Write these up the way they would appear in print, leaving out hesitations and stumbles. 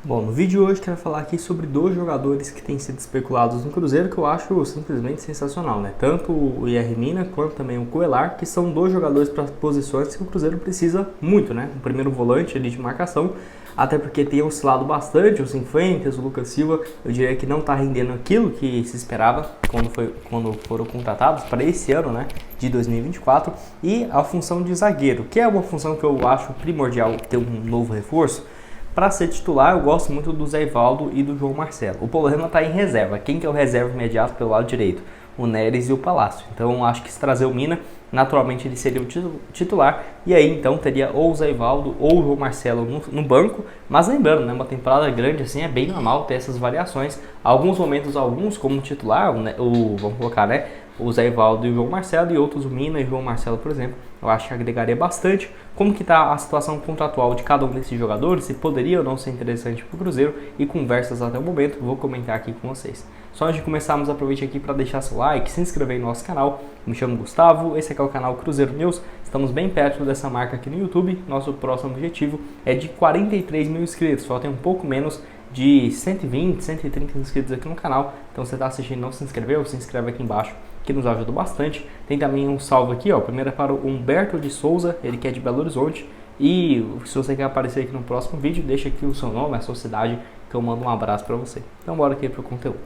Bom, no vídeo de hoje quero falar aqui sobre dois jogadores que têm sido especulados no Cruzeiro que eu acho simplesmente sensacional, né? Tanto o Yerry Mina quanto também o Coelar, que são dois jogadores para posições que o Cruzeiro precisa muito, né? O primeiro volante ali de marcação, até porque tem oscilado bastante, o Cifuentes, o Lucas Silva, eu diria que não está rendendo aquilo que se esperava quando foram contratados para esse ano, né? De 2024, e a função de zagueiro, que é uma função que eu acho primordial ter um novo reforço. Para ser titular, eu gosto muito do Zé Ivaldo e do João Marcelo. O problema está em reserva. Quem que é o reserva imediato pelo lado direito? O Neres e o Palácio. Então, acho que se trazer o Mina, naturalmente ele seria o titular. E aí, então, teria ou o Zé Ivaldo ou o João Marcelo no banco. Mas lembrando, né, uma temporada grande assim é bem normal ter essas variações. Alguns momentos, alguns como titular, vamos colocar, né? O Zé Ivaldo e o João Marcelo, e outros o Mina e o João Marcelo, por exemplo, eu acho que agregaria bastante. Como que está a situação contratual de cada um desses jogadores, se poderia ou não ser interessante para o Cruzeiro, e conversas até o momento, vou comentar aqui com vocês. Só antes de começarmos, aproveite aqui para deixar seu like, se inscrever no nosso canal. Me chamo Gustavo, esse aqui é o canal Cruzeiro News, estamos bem perto dessa marca aqui no YouTube. Nosso próximo objetivo é de 43 mil inscritos, falta um pouco menos de 120, 130 inscritos aqui no canal. Então se você está assistindo e não se inscreveu, se inscreve aqui embaixo, que nos ajuda bastante. Tem também um salve aqui, ó. Primeiro é para o Humberto de Souza, ele que é de Belo Horizonte. E se você quer aparecer aqui no próximo vídeo, deixa aqui o seu nome, a sua cidade, que eu mando um abraço para você. Então bora aqui pro conteúdo.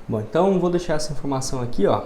Bom, então vou deixar essa informação aqui, ó.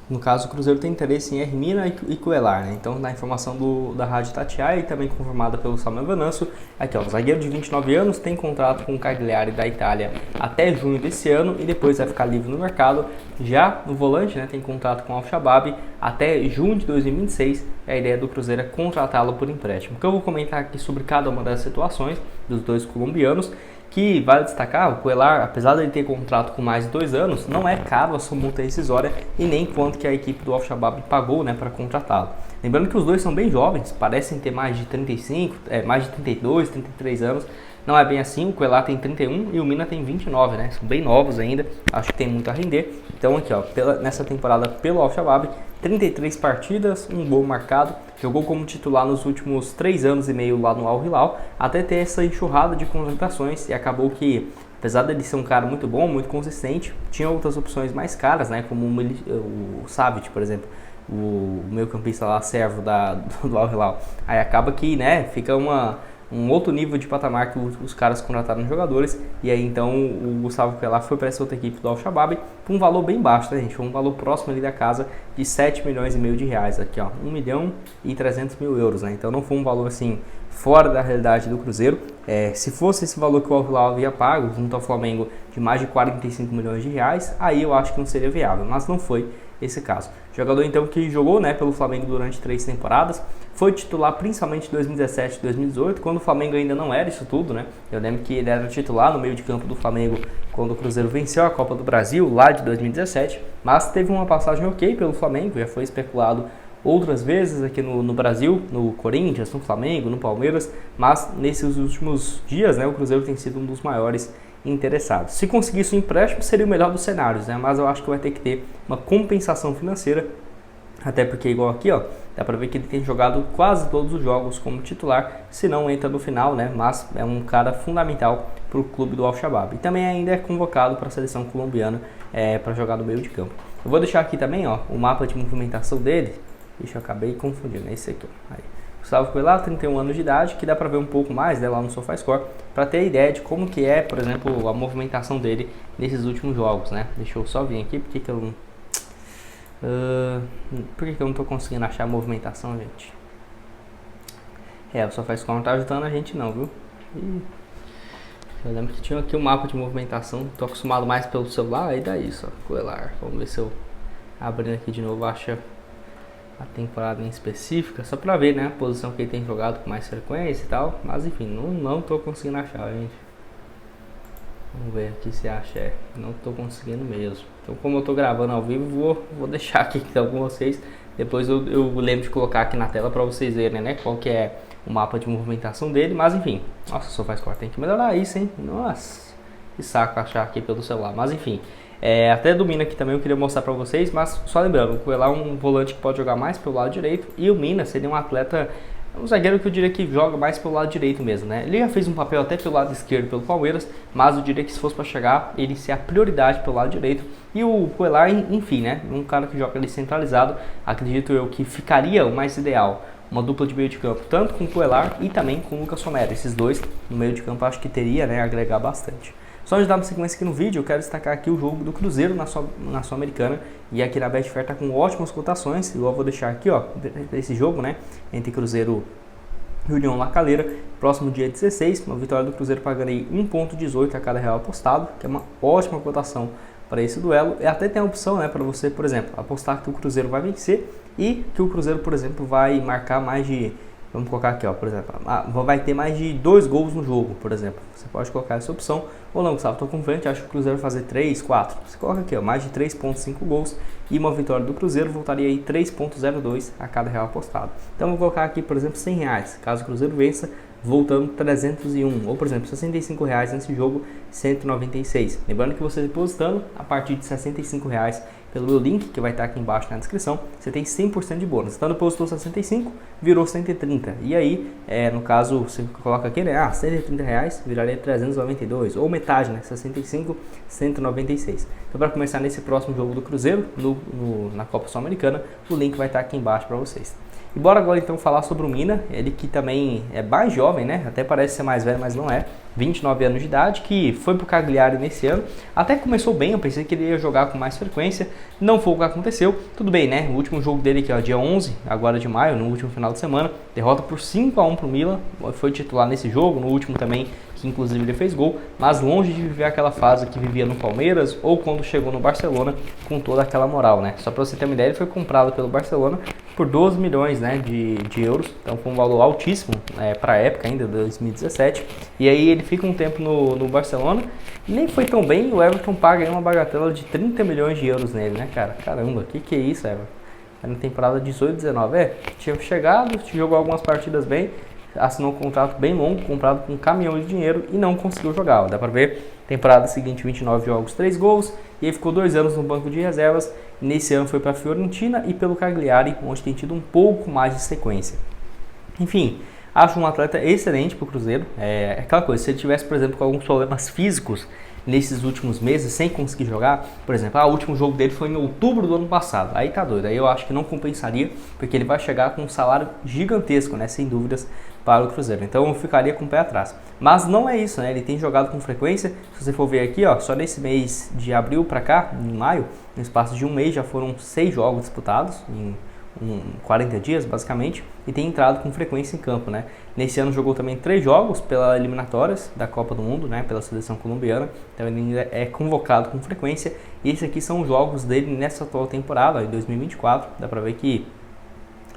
No caso, o Cruzeiro tem interesse em Yerry Mina e Coelar, né? Então, na informação da Rádio Itatiaia e também confirmada pelo Samuel Venâncio, aqui ó, o zagueiro de 29 anos tem contrato com o Cagliari da Itália até junho desse ano e depois vai ficar livre no mercado. Já no volante, né, tem contrato com o Al-Shabaab até junho de 2026. A ideia do Cruzeiro é contratá-lo por empréstimo. O que eu vou comentar aqui sobre cada uma das situações dos dois colombianos, que vale destacar, o Coelar, apesar de ele ter contrato com mais de 2 anos, não é caro a sua multa rescisória e nem quanto que a equipe do Al-Shabaab pagou, né, para contratá-lo. Lembrando que os dois são bem jovens, parecem ter mais de 35, mais de 32, 33 anos. Não é bem assim, o Coelar tem 31 e o Mina tem 29, né? São bem novos ainda, acho que tem muito a render. Então aqui, ó, nessa temporada pelo Al-Shabaab, 33 partidas, um gol marcado, jogou como titular nos últimos 3 anos e meio lá no Al-Hilal, até ter essa enxurrada de contratações, e acabou que, apesar dele ser um cara muito bom, muito consistente, tinha outras opções mais caras, né? Como o Savic, por exemplo, o meio-campista lá, servo do Al-Hilal. Aí acaba que, né, fica um outro nível de patamar que os caras contrataram jogadores, e aí então o Gustavo Coelar foi para essa outra equipe do Al-Shabaab por um valor bem baixo, né, gente? Foi um valor próximo ali da casa de 7 milhões e meio de reais, aqui ó, 1 milhão e 300 mil euros, né? Então não foi um valor assim fora da realidade do Cruzeiro. Se fosse esse valor que o Al-Hilal havia pago junto ao Flamengo de mais de 45 milhões de reais, aí eu acho que não seria viável, mas não foi esse caso. Jogador então que jogou, né, pelo Flamengo durante 3 temporadas, foi titular principalmente em 2017 e 2018, quando o Flamengo ainda não era isso tudo, né? Eu lembro que ele era titular no meio de campo do Flamengo quando o Cruzeiro venceu a Copa do Brasil lá de 2017, mas teve uma passagem ok pelo Flamengo, já foi especulado outras vezes aqui no Brasil, no Corinthians, no Flamengo, no Palmeiras, mas nesses últimos dias, né, o Cruzeiro tem sido um dos maiores interessados. Se conseguisse um empréstimo, seria o melhor dos cenários, né? Mas eu acho que vai ter que ter uma compensação financeira, até porque igual aqui, ó, dá pra ver que ele tem jogado quase todos os jogos como titular, se não entra no final, né? Mas é um cara fundamental para o clube do Al-Shabaab. E também ainda é convocado para a seleção colombiana para jogar no meio de campo. Eu vou deixar aqui também, ó, o mapa de movimentação dele. Deixa eu acabei confundindo, é esse aqui, ó. Aí. Gustavo Coelar, 31 anos de idade, que dá para ver um pouco mais, né, lá no SofaScore, para ter ideia de como que é, por exemplo, a movimentação dele nesses últimos jogos, né? Deixa eu só vir aqui, por que eu não tô conseguindo achar a movimentação, gente? O SofaScore não tá ajudando a gente não, viu? Eu lembro que tinha aqui um mapa de movimentação, tô acostumado mais pelo celular, aí dá isso, ó, Coelar. Vamos ver se eu abrindo aqui de novo, acha a temporada em específica, só pra ver, né, a posição que ele tem jogado com mais frequência e tal, mas enfim, não tô conseguindo achar, gente. Vamos ver aqui se acha, não tô conseguindo mesmo. Então, como eu tô gravando ao vivo, vou deixar aqui então com vocês, depois eu lembro de colocar aqui na tela pra vocês verem, né, qual que é o mapa de movimentação dele, mas enfim, nossa, o SofaScore tem que melhorar isso, hein, nossa, que saco achar aqui pelo celular, mas enfim. Até do Mina aqui também eu queria mostrar pra vocês, mas só lembrando, o Coelar é um volante que pode jogar mais pelo lado direito, e o Mina seria um atleta É um zagueiro que eu diria que joga mais pelo lado direito mesmo, né? Ele já fez um papel até pelo lado esquerdo pelo Palmeiras, mas eu diria que se fosse para chegar, ele ser a prioridade pelo lado direito. E o Cuéllar, enfim, né? Um cara que joga ali centralizado, acredito eu que ficaria o mais ideal. Uma dupla de meio de campo, tanto com o Cuéllar e também com o Lucas Romero. Esses dois no meio de campo acho que teria, né, agregar bastante. Só antes de dar uma sequência aqui no vídeo, eu quero destacar aqui o jogo do Cruzeiro na Sul-Americana. E aqui na Betfair tá com ótimas cotações. Eu vou deixar aqui, ó, esse jogo, né, entre Cruzeiro e União La Calera, próximo dia 16. Uma vitória do Cruzeiro pagando aí 1,18 a cada real apostado, que é uma ótima cotação para esse duelo. E até tem a opção, né, para você, por exemplo, apostar que o Cruzeiro vai vencer e que o Cruzeiro, por exemplo, vai marcar mais de... Vamos colocar aqui, ó, por exemplo, vai ter mais de 2 gols no jogo, por exemplo. Você pode colocar essa opção. Ou não, Gustavo, estou confiante, acho que o Cruzeiro vai fazer 3, 4. Você coloca aqui, ó, mais de 3,5 gols e uma vitória do Cruzeiro voltaria aí 3,02 a cada real apostado. Então, vou colocar aqui, por exemplo, R$100. Caso o Cruzeiro vença, voltando 301. Ou, por exemplo, R$65 nesse jogo, 196. Lembrando que você depositando a partir de R$65 pelo meu link, que vai estar aqui embaixo na descrição, você tem 100% de bônus. Então, depositou 65, virou 130. E aí, no caso, você coloca aqui, né? R$130 viraria 392. Ou metade, né? 65, 196. Então, para começar nesse próximo jogo do Cruzeiro, na Copa Sul-Americana, o link vai estar aqui embaixo para vocês. E bora agora então falar sobre o Mina, ele que também é mais jovem, né? Até parece ser mais velho, mas não é. 29 anos de idade, que foi pro Cagliari nesse ano. Até começou bem, eu pensei que ele ia jogar com mais frequência. Não foi o que aconteceu. Tudo bem, né? O último jogo dele, que é o dia 11, agora de maio, no último final de semana. Derrota por 5-1 pro Milan. Foi titular nesse jogo, no último também, que inclusive ele fez gol. Mas longe de viver aquela fase que vivia no Palmeiras ou quando chegou no Barcelona com toda aquela moral, né? Só pra você ter uma ideia, ele foi comprado pelo Barcelona por 12 milhões, né, de euros. Então foi um valor altíssimo para a época ainda, 2017. E aí ele fica um tempo no Barcelona e nem foi tão bem. O Everton paga aí uma bagatela de 30 milhões de euros nele, né, cara? Caramba, que é isso, Everton? Na temporada 18-19, tinha chegado, jogou algumas partidas bem, assinou um contrato bem longo, comprado com um caminhão de dinheiro e não conseguiu jogar. Dá pra ver, temporada seguinte, 29 jogos, 3 gols, e aí ficou 2 anos no banco de reservas. Nesse ano foi para a Fiorentina e pelo Cagliari, onde tem tido um pouco mais de sequência. Enfim, acho um atleta excelente para o Cruzeiro. É aquela coisa, se ele tivesse, por exemplo, com alguns problemas físicos nesses últimos meses, sem conseguir jogar, por exemplo, o último jogo dele foi em outubro do ano passado, aí tá doido, aí eu acho que não compensaria, porque ele vai chegar com um salário gigantesco, né, sem dúvidas, para o Cruzeiro. Então eu ficaria com o pé atrás. Mas não é isso, né? Ele tem jogado com frequência. Se você for ver aqui, ó, só nesse mês de abril para cá, em maio, no espaço de um mês já foram 6 jogos disputados em 40 dias, basicamente, e tem entrado com frequência em campo, né? Nesse ano jogou também 3 jogos pelas eliminatórias da Copa do Mundo, né? Pela seleção colombiana. Então ele ainda é convocado com frequência. E esses aqui são os jogos dele nessa atual temporada, ó, em 2024. Dá pra ver que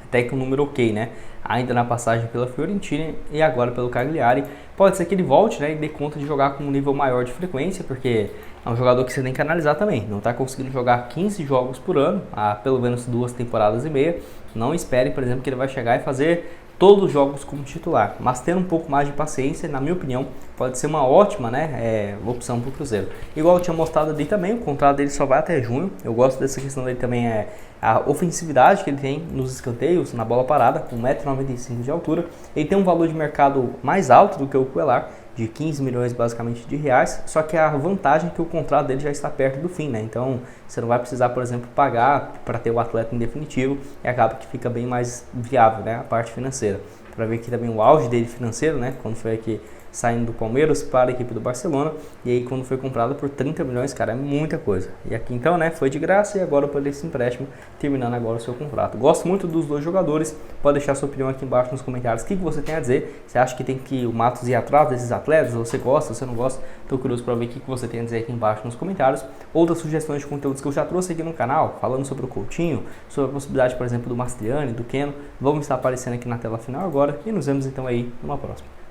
até que um número ok, né? Ainda na passagem pela Fiorentina e agora pelo Cagliari. Pode ser que ele volte, né, e dê conta de jogar com um nível maior de frequência, porque é um jogador que você tem que analisar também. Não está conseguindo jogar 15 jogos por ano, há pelo menos 2 temporadas e meia. Não espere, por exemplo, que ele vai chegar e fazer todos os jogos como titular, mas tendo um pouco mais de paciência, na minha opinião, pode ser uma ótima, né, opção para o Cruzeiro. Igual eu tinha mostrado ali também, o contrato dele só vai até junho. Eu gosto dessa questão dele também, a ofensividade que ele tem nos escanteios, na bola parada, com 1,95 m de altura. Ele tem um valor de mercado mais alto do que o Cuéllar, de 15 milhões basicamente de reais, só que a vantagem é que o contrato dele já está perto do fim, né? Então você não vai precisar, por exemplo, pagar para ter o atleta em definitivo, e acaba que fica bem mais viável, né, a parte financeira. Para ver aqui também o auge dele financeiro, né, quando foi aqui saindo do Palmeiras para a equipe do Barcelona, e aí quando foi comprado por 30 milhões, cara, é muita coisa. E aqui então, né, foi de graça, e agora por esse empréstimo, terminando agora o seu contrato. Gosto muito dos dois jogadores, pode deixar sua opinião aqui embaixo nos comentários, o que você tem a dizer. Você acha que tem que o Matos ir atrás desses atletas? Você gosta, você não gosta? Estou curioso para ver o que você tem a dizer aqui embaixo nos comentários. Outras sugestões de conteúdos que eu já trouxe aqui no canal, falando sobre o Coutinho, sobre a possibilidade, por exemplo, do Mastriani, do Keno, vão estar aparecendo aqui na tela final agora, e nos vemos então aí numa próxima.